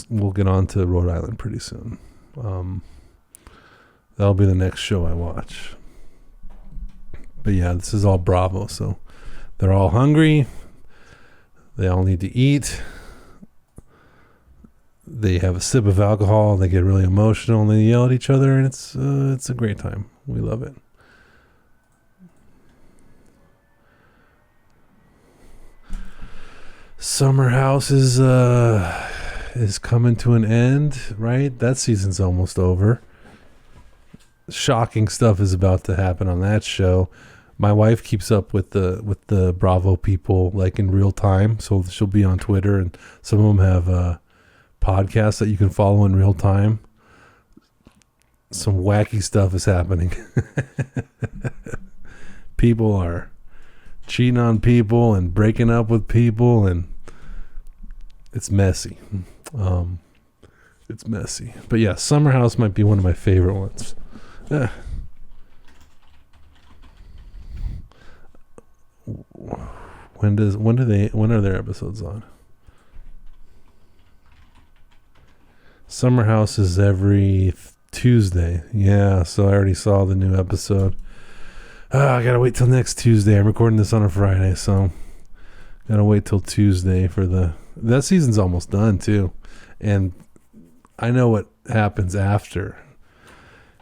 We'll get on to Rhode Island pretty soon. That'll be the next show I watch. But yeah, this is all Bravo, so they're all hungry. They all need to eat. They have a sip of alcohol. They get really emotional and they yell at each other, and it's a great time. We love it. Summer House is coming to an end, right? That season's almost over. Shocking stuff is about to happen on that show. My wife keeps up with the Bravo people like in real time, so she'll be on Twitter, and some of them have podcasts that you can follow in real time. Some wacky stuff is happening. People are cheating on people and breaking up with people, and it's messy. It's messy. But yeah, Summer House might be one of my favorite ones. When are their episodes on? Summer House is every Tuesday. Yeah, so I already saw the new episode. I gotta wait till next Tuesday. I'm recording this on a Friday, so gotta wait till Tuesday for that season's almost done too. And I know what happens after.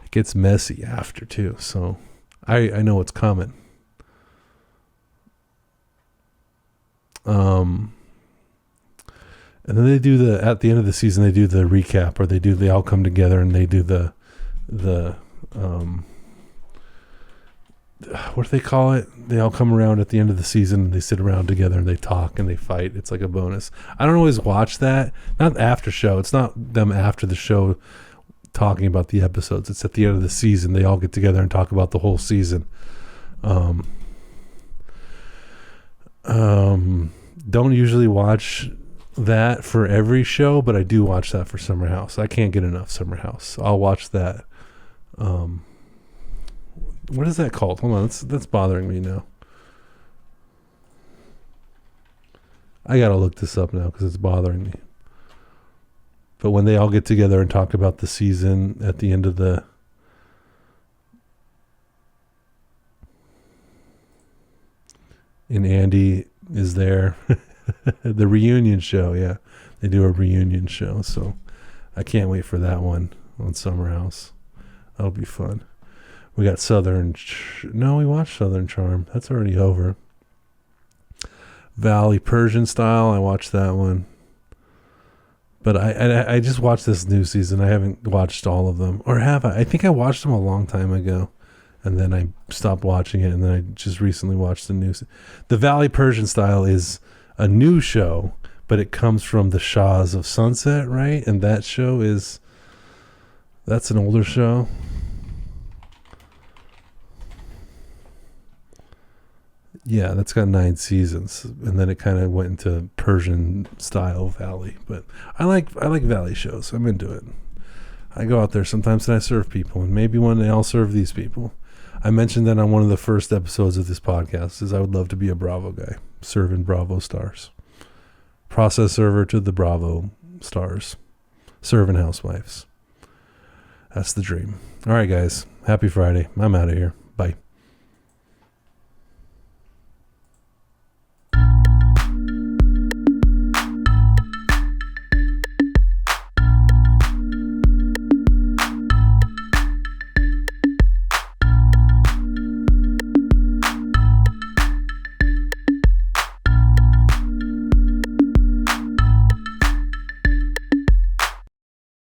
It gets messy after too, so I know what's coming. And then they do at the end of the season, they do the recap, or they all come together and they do the what do they call it? They all come around at the end of the season and they sit around together and they talk and they fight. It's like a bonus. I don't always watch that. Not after show. It's not them after the show talking about the episodes. It's at the end of the season. They all get together and talk about the whole season. Don't usually watch that for every show, but I do watch that for Summer House. I can't get enough Summer House. I'll watch that. What is that called? Hold on, that's bothering me now. I gotta look this up now because it's bothering me. But when they all get together and talk about the season at the end of the and Andy is there. The reunion show, yeah. They do a reunion show, so I can't wait for that one on Summer House. That'll be fun. We got we watched Southern Charm. That's already over. Valley Persian Style, I watched that one. But I just watched this new season. I haven't watched all of them. Or have I? I think I watched them a long time ago. And then I stopped watching it. And then I just recently watched the new. The Valley Persian Style is a new show, but it comes from the Shahs of Sunset, right? And that show that's an older show. Yeah, that's got 9 seasons, and then it kind of went into Persian style Valley. But I like Valley shows. I'm into it. I go out there sometimes and I serve people, and maybe one day I'll serve these people. I mentioned that on one of the first episodes of this podcast is I would love to be a Bravo guy, serving Bravo stars. process server to the Bravo stars, serving housewives. That's the dream. All right, guys. Happy Friday. I'm out of here.